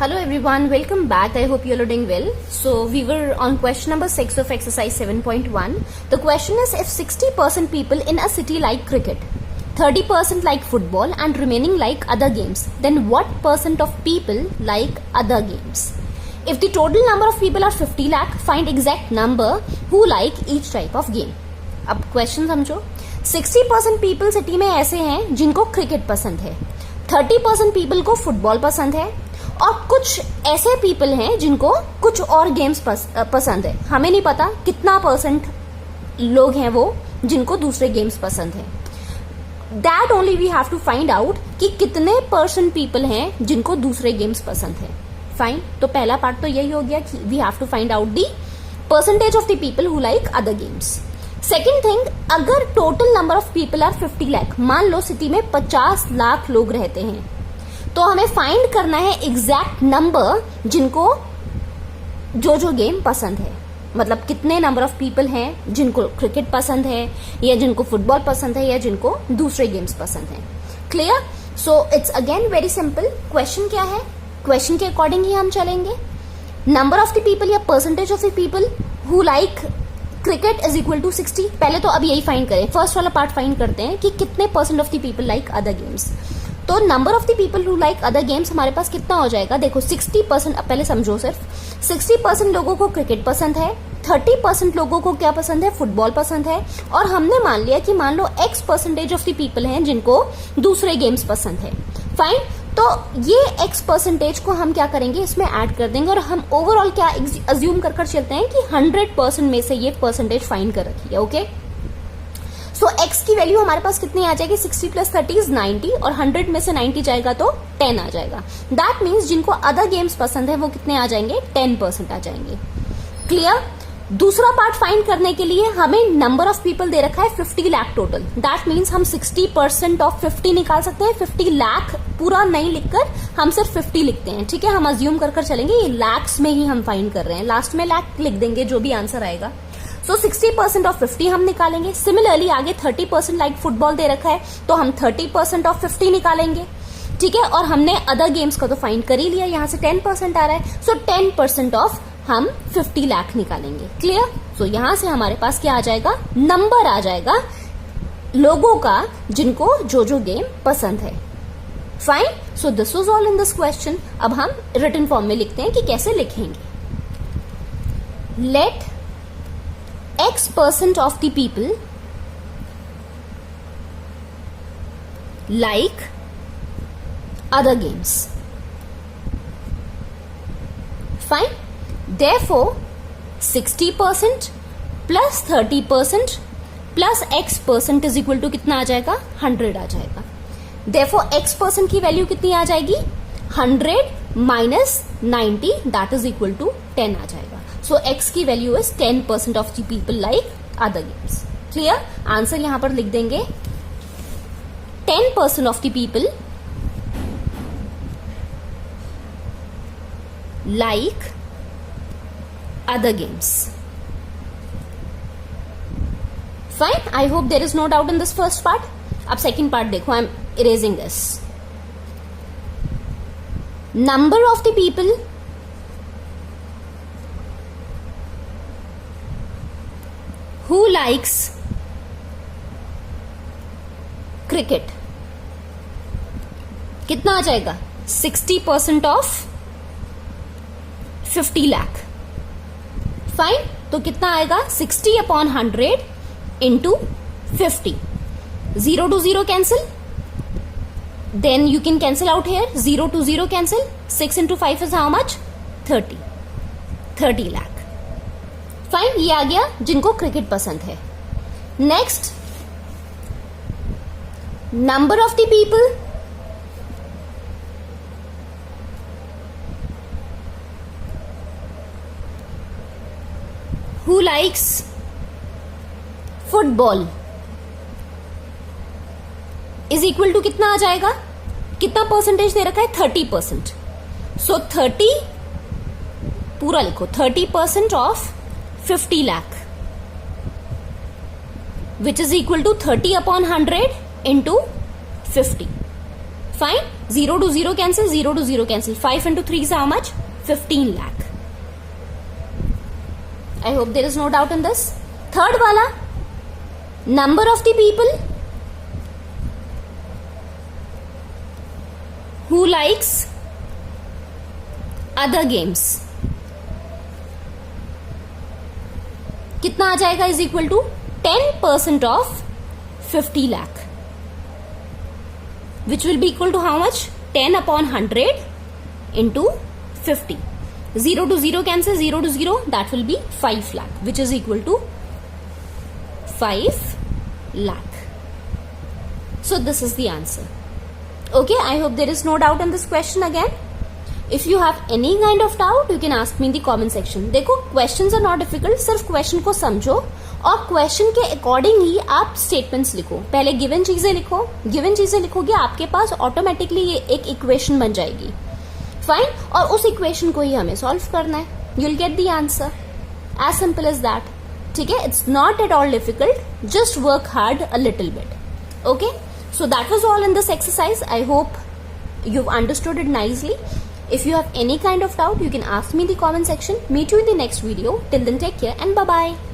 Hello everyone, welcome back. I hope you all are doing well. So we were on question number 6 of exercise 7.1. The question is, if 60% people in a city like cricket, 30% like football and remaining like other games, then what percent of people like other games? If the total number of people are 50 lakh, find exact number who like each type of game. अब question समझो. 60% people city में ऐसे हैं जिनको क्रिकेट पसंद है, 30% people को फुटबॉल पसंद है और कुछ ऐसे पीपल हैं जिनको कुछ और गेम्स पसंद है. हमें नहीं पता कितना परसेंट लोग हैं वो जिनको दूसरे गेम्स पसंद है. That only we have to find out कि कितने परसेंट पीपल हैं जिनको दूसरे गेम्स पसंद है. फाइन. तो पहला पार्ट तो यही हो गया कि we have to find out the percentage of the people who like other games. Second thing, अगर total number of people are 50 lakh, मान लो सिटी में 50 लाख लोग रहते हैं, तो हमें फाइंड करना है एग्जैक्ट नंबर जिनको जो गेम पसंद है. मतलब कितने नंबर ऑफ पीपल हैं जिनको क्रिकेट पसंद है या जिनको फुटबॉल पसंद है या जिनको दूसरे गेम्स पसंद है. Clear? So it's again very simple. Question क्या है, क्वेश्चन के अकॉर्डिंग ही हम चलेंगे. नंबर ऑफ द पीपल या percentage of the people who like cricket is equal to 60. पहले तो अब यही फाइंड करें, फर्स्ट वाला पार्ट फाइंड करते हैं कि कितने percent of the people like other games. तो number of the people who like other games हमारे पास कितना हो जाएगा. देखो 60%, अब पहले समझो, सिर्फ 60% लोगों को क्रिकेट पसंद है, 30% लोगों को क्या पसंद है, फुटबॉल पसंद है, और हमने मान लिया कि मान लो X percentage of the people हैं जिनको दूसरे गेम्स पसंद है. फाइन. तो ये X परसेंटेज को हम क्या करेंगे, इसमें ऐड कर देंगे और हम ओवरऑल क्या अज्यूम कर चलते हैं कि 100% में से ये परसेंटेज फाइंड कर रखी है. ओके. सो X की वैल्यू हमारे पास कितनी आ जाएगी, 60 प्लस 30 इज 90 और 100 में से 90 जाएगा तो 10 आ जाएगा. दैट मीन्स जिनको अदर गेम्स पसंद है वो कितने आ जाएंगे, 10% आ जाएंगे. क्लियर? दूसरा पार्ट फाइंड करने के लिए हमें नंबर ऑफ पीपल दे रखा है 50 लाख टोटल. दैट मीन्स हम 60% ऑफ 50 निकाल सकते हैं. 50 लाख पूरा नहीं लिखकर हम सिर्फ 50 लिखते हैं. ठीक है, हम अज्यूम कर चलेंगे ये लैक्स में ही हम फाइंड कर रहे हैं. लास्ट में लाख लिख देंगे जो भी आंसर आएगा. सो 60% ऑफ 50 हम निकालेंगे. सिमिलरली आगे 30% लाइक फुटबॉल दे रखा है तो हम 30% ऑफ 50 निकालेंगे. ठीक है, और हमने अदर गेम्स का तो फाइंड कर ही लिया, यहां से 10% आ रहा है. सो 10% ऑफ हम 50 लाख निकालेंगे. क्लियर? सो यहां से हमारे पास क्या आ जाएगा, नंबर आ जाएगा लोगों का जिनको जो गेम पसंद है. Fine. So this was all in this question. अब हम रिटन फॉर्म में लिखते हैं कि कैसे लिखेंगे. Let X% of the people like other games. Fine. Therefore, 60% plus 30% plus X% is equal to कितना आ जाएगा, 100 आ जाएगा. Therefore, X% की वैल्यू कितनी आ जाएगी, 100 minus 90 that is equal to 10 आ जाएगा. So X की value is 10% of the people like other games. Clear? Answer यहां पर लिख देंगे 10% of the people like other games. Fine. I hope there is no doubt in this first part. अब second part देखो, I am erasing this. Number of the people who likes cricket कितना आ जाएगा, 60% of 50 lakh. Fine. तो कितना आएगा, 60 upon 100 into 50. 0 to 0 cancel, then you can cancel out here. 0 to 0 cancel. 6 into 5 is how much, 30 lakh. Fine. ये आ गया जिनको क्रिकेट पसंद है. Next, number of the people who likes football is equal to कितना आ जाएगा, कितना परसेंटेज दे रखा है, 30%. सो 30 पूरा लिखो, 30% of 50 lakh which is equal to 30 upon 100 into 50. Fine. 0 to 0 cancel, 0 to 0 cancel. 5 into 3 is how much? 15 lakh. I hope there is no doubt in this. Third wala, number of the people who likes other games. कितना आ जाएगा? Is equal to 10% of 50 lakh, which will be equal to how much? 10 upon 100 into 50. 0 to 0 cancel, 0 to 0, that will be 5 lakh, which is equal to 5 lakh. So this is the answer. Okay, I hope there is no doubt in this question again. If you have any kind of doubt, you can ask me in the comment section. देखो, questions are not difficult, सिर्फ question को समझो और question के according ही आप statements लिखो. पहले given चीजें लिखो, given चीजें लिखोगे आपके पास automatically ये एक equation बन जाएगी. Fine, और उस equation को ही हमें solve करना है. You'll get the answer. As simple as that. ठीक है? It's not at all difficult. Just work hard a little bit. Okay? So that was all in this exercise. I hope you've understood it nicely. If you have any kind of doubt, you can ask me in the comment section. Meet you in the next video. Till then, take care and bye-bye.